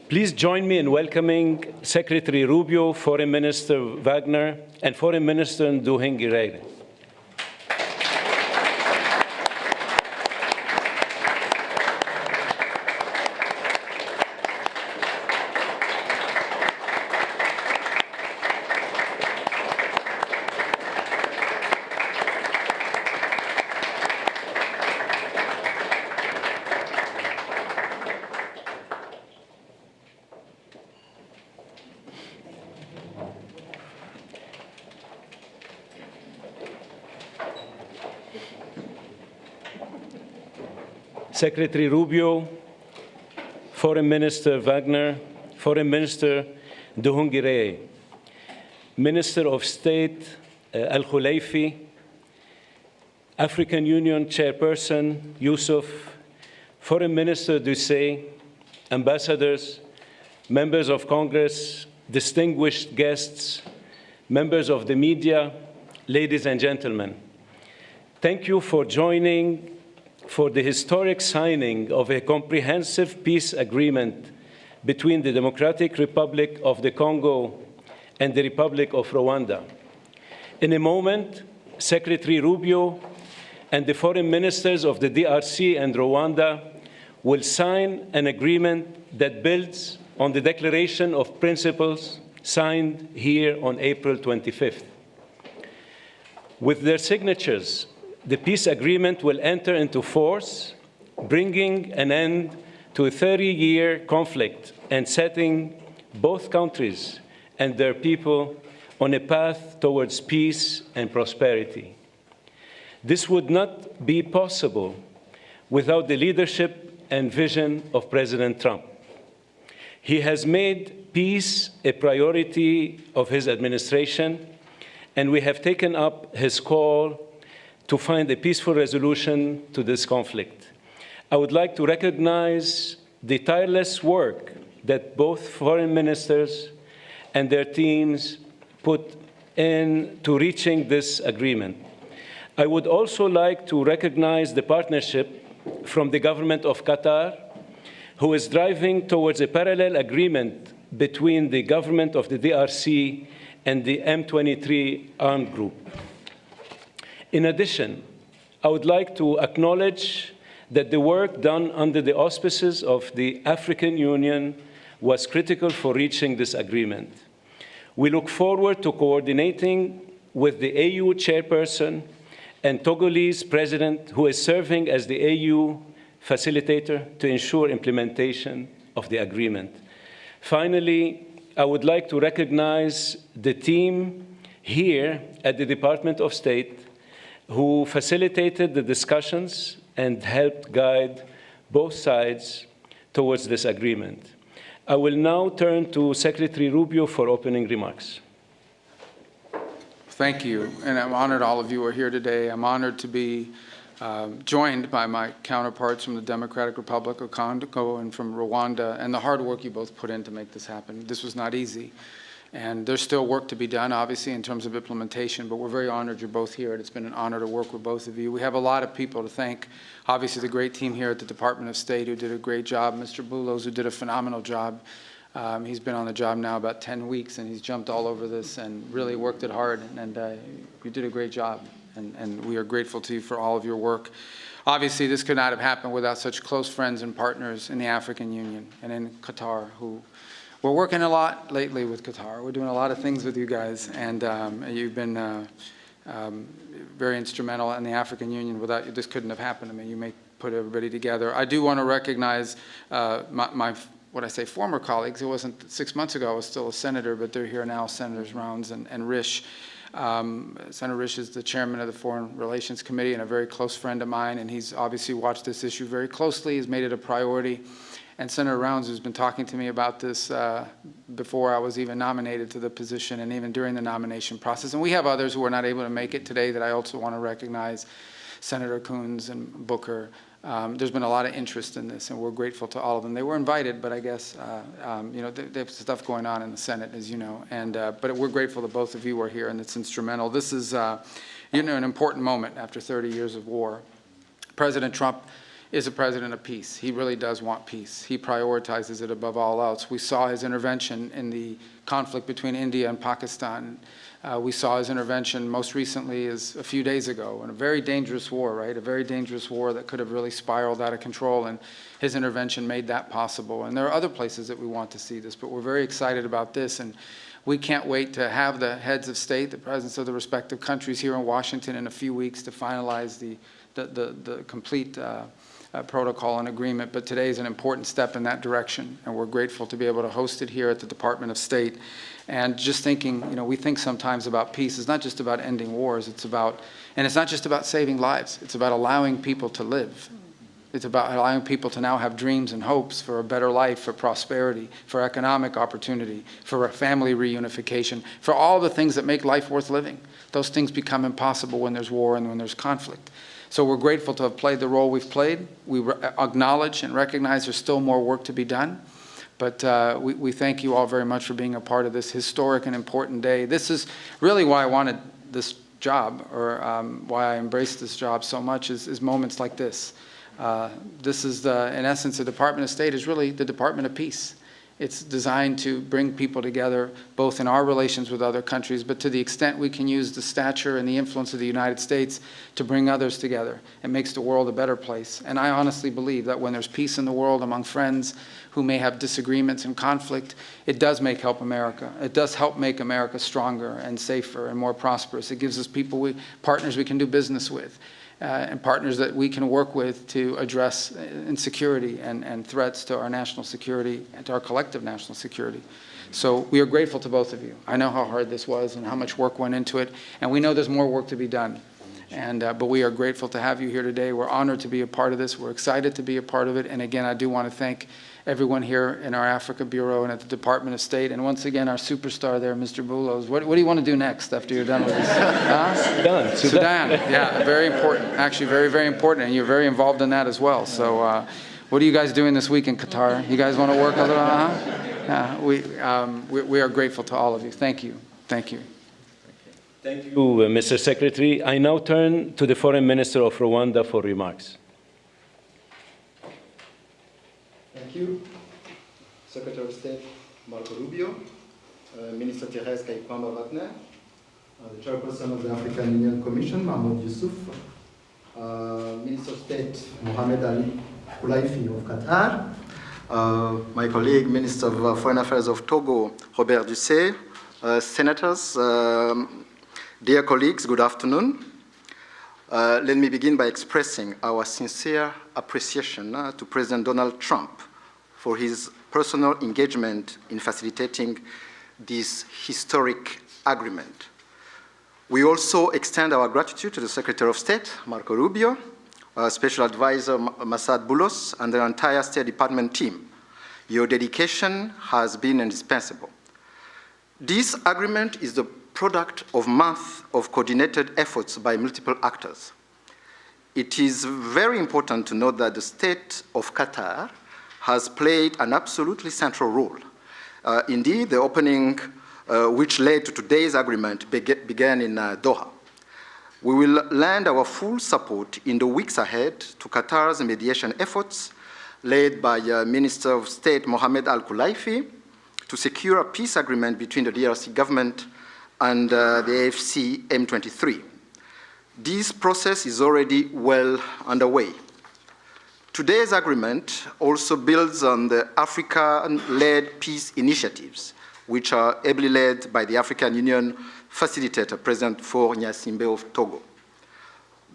Please join me in welcoming Secretary Rubio, Foreign Minister Wagner, and Foreign Minister Nduhungireya. Secretary Rubio, Foreign Minister Wagner, Foreign Minister Nduhungireya, Minister of State Al-Khulaifi, African Union Chairperson Yusuf, Foreign Minister Dusay, ambassadors, members of Congress, distinguished guests, members of the media, ladies and gentlemen. Thank you for joining for the historic signing of a comprehensive peace agreement between the Democratic Republic of the Congo and the Republic of Rwanda. In a moment, Secretary Rubio and the foreign ministers of the DRC and Rwanda will sign an agreement that builds on the Declaration of Principles signed here on April 25th. With their signatures, the peace agreement will enter into force, bringing an end to a 30-year conflict and setting both countries and their people on a path towards peace and prosperity. This would not be possible without the leadership and vision of President Trump. He has made peace a priority of his administration, and we have taken up his call to find a peaceful resolution to this conflict. I would like to recognize the tireless work that both foreign ministers and their teams put into reaching this agreement. I would also like to recognize the partnership from the government of Qatar, who is driving towards a parallel agreement between the government of the DRC and the M23 armed group. In addition, I would like to acknowledge that the work done under the auspices of the African Union was critical for reaching this agreement. We look forward to coordinating with the AU chairperson and Togolese president, who is serving as the AU facilitator, to ensure implementation of the agreement. Finally, I would like to recognize the team here at the Department of State who facilitated the discussions and helped guide both sides towards this agreement. I will now turn to Secretary Rubio for opening remarks. Thank you, and I'm honored all of you are here today. I'm honored to be joined by my counterparts from the Democratic Republic of Congo and from Rwanda, and the hard work you both put in to make this happen. This was not easy. And there's still work to be done, obviously, in terms of implementation, but we're very honored you're both here, and it's been an honor to work with both of you. We have a lot of people to thank. Obviously, the great team here at the Department of State who did a great job, Mr. Boulos, who did a phenomenal job. He's been on the job now about 10 weeks, and he's jumped all over this and really worked it hard, and you did a great job, and we are grateful to you for all of your work. Obviously, this could not have happened without such close friends and partners in the African Union and in Qatar, who we're working a lot lately with Qatar. We're doing a lot of things with you guys, and you've been very instrumental in the African Union. Without you, this couldn't have happened. I mean, you may put everybody together. I do want to recognize what I say, former colleagues. It wasn't 6 months ago. I was still a senator, but they're here now, Senators Rounds and Risch. Senator Risch is the chairman of the Foreign Relations Committee and a very close friend of mine, and he's obviously watched this issue very closely. He's made it a priority. And Senator Rounds, who's been talking to me about this before I was even nominated to the position and even during the nomination process. And we have others who are not able to make it today that I also want to recognize, Senator Coons and Booker. There's been a lot of interest in this, and we're grateful to all of them. They were invited, but I guess, you know, there's stuff going on in the Senate, as you know. And, but we're grateful that both of you are here, and it's instrumental. This is, you know, an important moment after 30 years of war. President Trump is a president of peace. He really does want peace. He prioritizes it above all else. We saw his intervention in the conflict between India and Pakistan. We saw his intervention most recently as a few days ago in a very dangerous war, right? A very dangerous war that could have really spiraled out of control, and his intervention made that possible. And there are other places that we want to see this, but we're very excited about this, and we can't wait to have the heads of state, the presidents of the respective countries here in Washington in a few weeks to finalize the complete protocol and agreement. But today is an important step in that direction, and we're grateful to be able to host it here at the Department of State. And just thinking, we think sometimes about peace. It's not just about ending wars. It's not just about saving lives. It's about allowing people to live. It's about allowing people to now have dreams and hopes for a better life, for prosperity, for economic opportunity, for a family reunification, for all the things that make life worth living. Those things become impossible when there's war and when there's conflict. So we're grateful to have played the role we've played. We acknowledge and recognize there's still more work to be done. But we thank you all very much for being a part of this historic and important day. This is really why I wanted this job, or why I embraced this job so much, is moments like this. This is, in essence, the Department of State is really the Department of Peace. It's designed to bring people together, both in our relations with other countries, but to the extent we can use the stature and the influence of the United States to bring others together. It makes the world a better place. And I honestly believe that when there's peace in the world among friends who may have disagreements and conflict, it does help America. It does help make America stronger and safer and more prosperous. It gives us partners we can do business with. And partners that we can work with to address insecurity and threats to our national security and to our collective national security. So we are grateful to both of you. I know how hard this was and how much work went into it, and we know there's more work to be done. But we are grateful to have you here today. We're honored to be a part of this. We're excited to be a part of it. And again, I do want to thank everyone here in our Africa Bureau and at the Department of State. And once again, our superstar there, Mr. Boulos. What do you want to do next after you're done with this? Sudan. Yeah, very important. Actually, very, very important. And you're very involved in that as well. So what are you guys doing this week in Qatar? You guys want to work a little? We are grateful to all of you. Thank you. Thank you. Thank you, Mr. Secretary. I now turn to the Foreign Minister of Rwanda for remarks. Thank you, Secretary of State Marco Rubio, Minister Thérèse Kayibanda-Wagner, the Chairperson of the African Union Commission, Mahmoud Yusuf, Minister of State Mohamed Ali Khulaifi of Qatar, my colleague, Minister of Foreign Affairs of Togo, Robert Dussey, senators, dear colleagues, good afternoon. Let me begin by expressing our sincere appreciation to President Donald Trump for his personal engagement in facilitating this historic agreement. We also extend our gratitude to the Secretary of State, Marco Rubio, Special Advisor Masad Boulos, and the entire State Department team. Your dedication has been indispensable. This agreement is the product of months of coordinated efforts by multiple actors. It is very important to note that the State of Qatar has played an absolutely central role. Indeed, the opening, which led to today's agreement, began in Doha. We will lend our full support in the weeks ahead to Qatar's mediation efforts, led by Minister of State Mohamed Al Khulaifi, to secure a peace agreement between the DRC government and the AFC M23. This process is already well underway. Today's agreement also builds on the African-led peace initiatives, which are ably led by the African Union facilitator, President Faure Gnassingbé of Togo.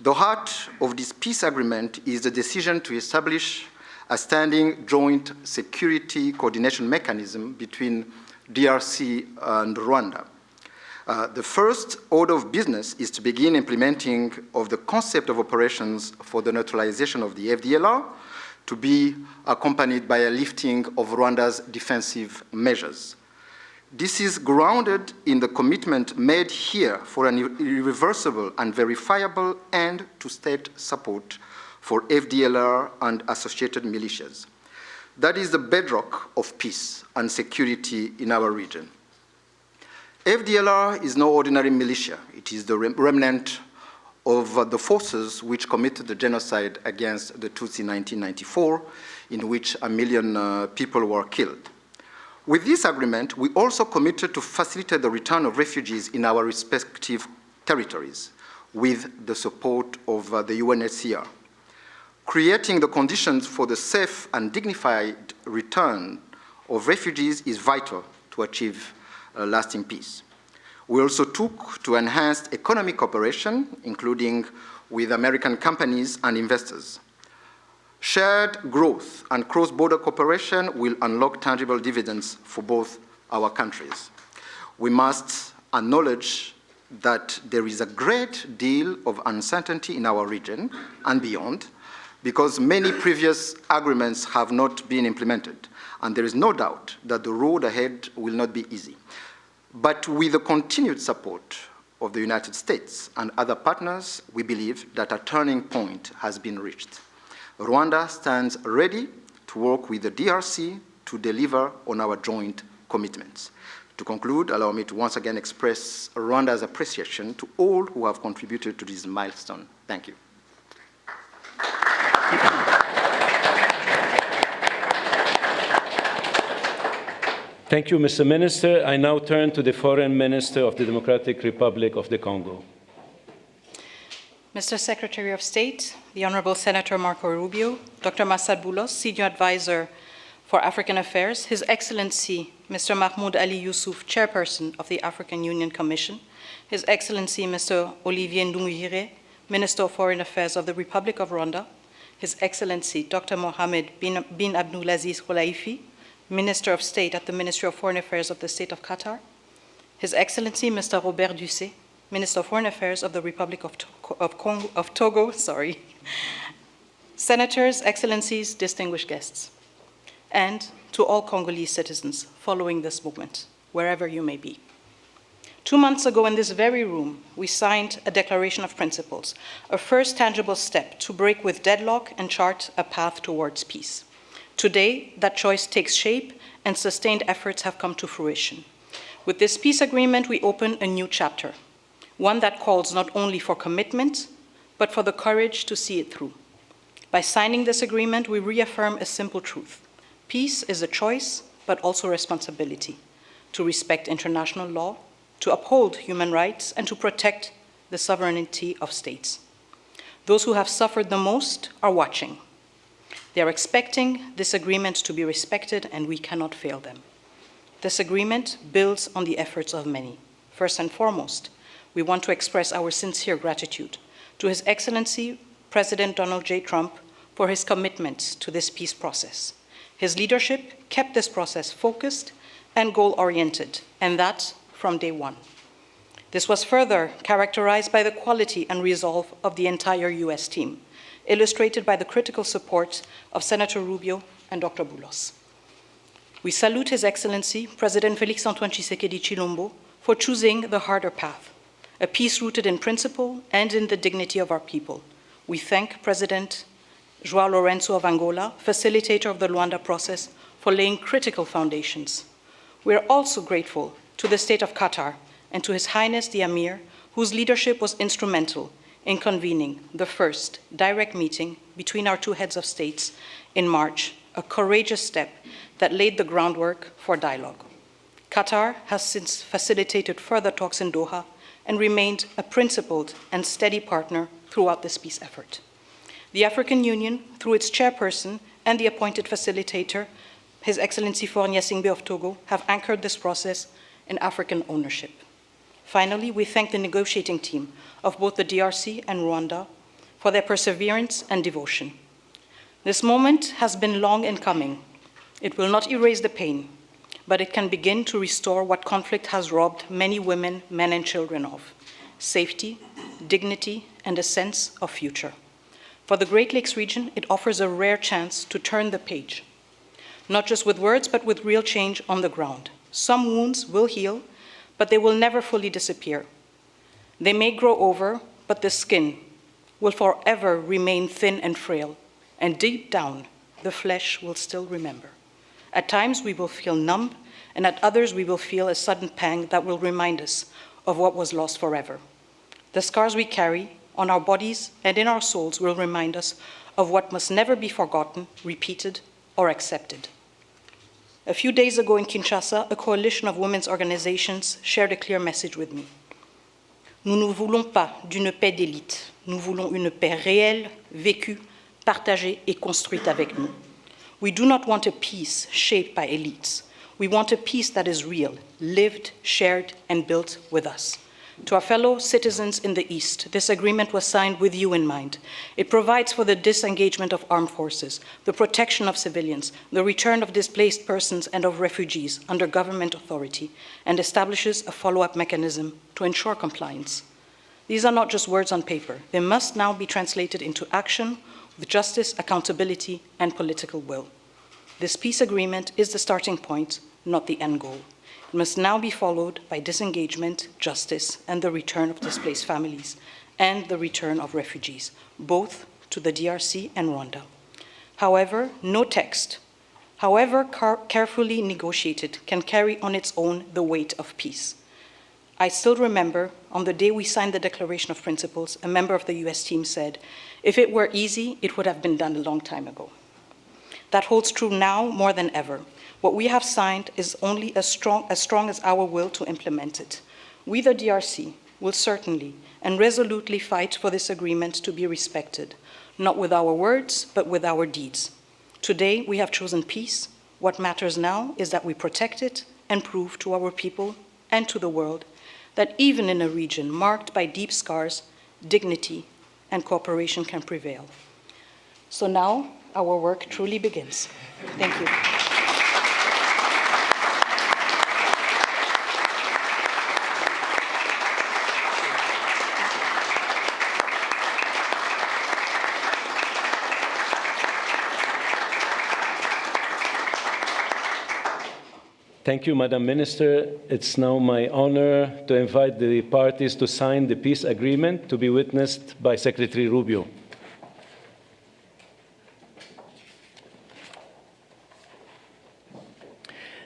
The heart of this peace agreement is the decision to establish a standing joint security coordination mechanism between DRC and Rwanda. The first order of business is to begin implementing of the concept of operations for the neutralization of the FDLR, to be accompanied by a lifting of Rwanda's defensive measures. This is grounded in the commitment made here for an irreversible and verifiable end to state support for FDLR and associated militias. That is the bedrock of peace and security in our region. FDLR is no ordinary militia. It is the remnant of the forces which committed the genocide against the Tutsi in 1994, in which 1 million people were killed. With this agreement, we also committed to facilitate the return of refugees in our respective territories with the support of the UNHCR. Creating the conditions for the safe and dignified return of refugees is vital to achieve lasting peace. We also took to enhance economic cooperation, including with American companies and investors. Shared growth and cross-border cooperation will unlock tangible dividends for both our countries. We must acknowledge that there is a great deal of uncertainty in our region and beyond, because many previous agreements have not been implemented, and there is no doubt that the road ahead will not be easy. But with the continued support of the United States and other partners, we believe that a turning point has been reached. Rwanda stands ready to work with the DRC to deliver on our joint commitments. To conclude, allow me to once again express Rwanda's appreciation to all who have contributed to this milestone. Thank you. Thank you, Mr. Minister. I now turn to the Foreign Minister of the Democratic Republic of the Congo. Mr. Secretary of State, the Honorable Senator Marco Rubio, Dr. Massad Boulos, Senior Advisor for African Affairs, His Excellency Mr. Mahmoud Ali Yusuf, Chairperson of the African Union Commission, His Excellency Mr. Olivier Nduhungirehe, Minister of Foreign Affairs of the Republic of Rwanda, His Excellency Dr. Mohamed bin Abdulaziz Khelaifi, Minister of State at the Ministry of Foreign Affairs of the State of Qatar, His Excellency Mr. Robert Dussey, Minister of Foreign Affairs of the Republic of Togo, Senators, Excellencies, distinguished guests, and to all Congolese citizens following this movement, wherever you may be. 2 months ago in this very room, we signed a Declaration of Principles, a first tangible step to break with deadlock and chart a path towards peace. Today, that choice takes shape and sustained efforts have come to fruition. With this peace agreement, we open a new chapter, one that calls not only for commitment, but for the courage to see it through. By signing this agreement, we reaffirm a simple truth. Peace is a choice, but also a responsibility, to respect international law, to uphold human rights, and to protect the sovereignty of states. Those who have suffered the most are watching. They are expecting this agreement to be respected, and we cannot fail them. This agreement builds on the efforts of many. First and foremost, we want to express our sincere gratitude to His Excellency President Donald J. Trump for his commitment to this peace process. His leadership kept this process focused and goal-oriented, and that from day one. This was further characterized by the quality and resolve of the entire US team, illustrated by the critical support of Senator Rubio and Dr. Boulos. We salute His Excellency, President Félix-Antoine Tshisekedi Chilombo, for choosing the harder path, a peace rooted in principle and in the dignity of our people. We thank President João Lourenço of Angola, facilitator of the Luanda process, for laying critical foundations. We are also grateful to the State of Qatar and to His Highness the Emir, whose leadership was instrumental in convening the first direct meeting between our two heads of states in March, a courageous step that laid the groundwork for dialogue. Qatar has since facilitated further talks in Doha and remained a principled and steady partner throughout this peace effort. The African Union, through its chairperson and the appointed facilitator, His Excellency Faure Gnassingbé of Togo, have anchored this process in African ownership. Finally, we thank the negotiating team of both the DRC and Rwanda for their perseverance and devotion. This moment has been long in coming. It will not erase the pain, but it can begin to restore what conflict has robbed many women, men, and children of: safety, dignity, and a sense of future. For the Great Lakes region, it offers a rare chance to turn the page, not just with words, but with real change on the ground. Some wounds will heal, but they will never fully disappear. They may grow over, but the skin will forever remain thin and frail, and deep down, the flesh will still remember. At times, we will feel numb, and at others, we will feel a sudden pang that will remind us of what was lost forever. The scars we carry on our bodies and in our souls will remind us of what must never be forgotten, repeated, or accepted. A few days ago in Kinshasa, a coalition of women's organizations shared a clear message with me. Nous ne voulons pas d'une paix d'élite. Nous voulons une paix réelle, vécue, partagée et construite avec nous. We do not want a peace shaped by elites. We want a peace that is real, lived, shared, and built with us. To our fellow citizens in the East, this agreement was signed with you in mind. It provides for the disengagement of armed forces, the protection of civilians, the return of displaced persons and of refugees under government authority, and establishes a follow-up mechanism to ensure compliance. These are not just words on paper. They must now be translated into action with justice, accountability, and political will. This peace agreement is the starting point, not the end goal. It must now be followed by disengagement, justice, and the return of displaced families, and the return of refugees, both to the DRC and Rwanda. However, no text, however carefully negotiated, can carry on its own the weight of peace. I still remember, on the day we signed the Declaration of Principles, a member of the US team said, "If it were easy, it would have been done a long time ago." That holds true now more than ever. What we have signed is only as strong as our will to implement it. We, the DRC, will certainly and resolutely fight for this agreement to be respected, not with our words, but with our deeds. Today, we have chosen peace. What matters now is that we protect it and prove to our people and to the world that even in a region marked by deep scars, dignity and cooperation can prevail. So now, our work truly begins. Thank you. Thank you, Madam Minister. It's now my honor to invite the parties to sign the peace agreement to be witnessed by Secretary Rubio.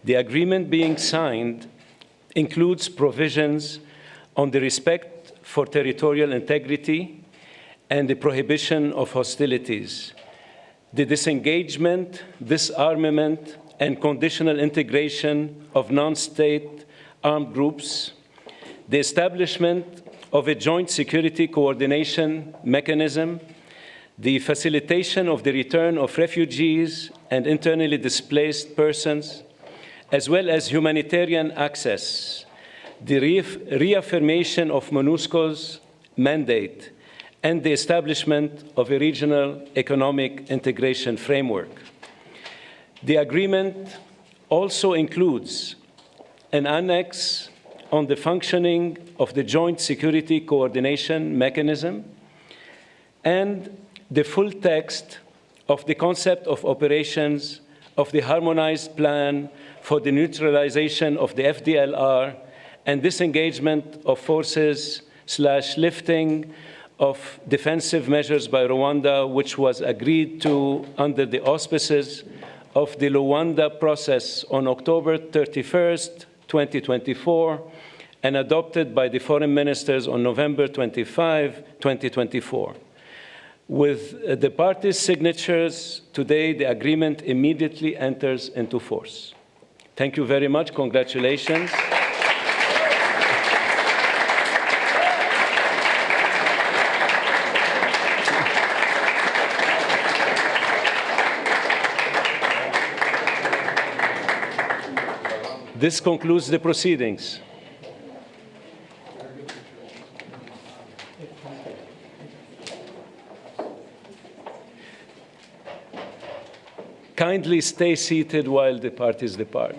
The agreement being signed includes provisions on the respect for territorial integrity and the prohibition of hostilities, the disengagement, disarmament, and conditional integration of non-state armed groups, the establishment of a joint security coordination mechanism, the facilitation of the return of refugees and internally displaced persons, as well as humanitarian access, the reaffirmation of MONUSCO's mandate, and the establishment of a regional economic integration framework. The agreement also includes an annex on the functioning of the Joint Security Coordination Mechanism and the full text of the concept of operations of the Harmonized Plan for the Neutralization of the FDLR and disengagement of forces / lifting of defensive measures by Rwanda, which was agreed to under the auspices of the Luanda process on October 31st, 2024, and adopted by the foreign ministers on November 25, 2024. With the parties' signatures today, the agreement immediately enters into force. Thank you very much. Congratulations. This concludes the proceedings. Kindly stay seated while the parties depart.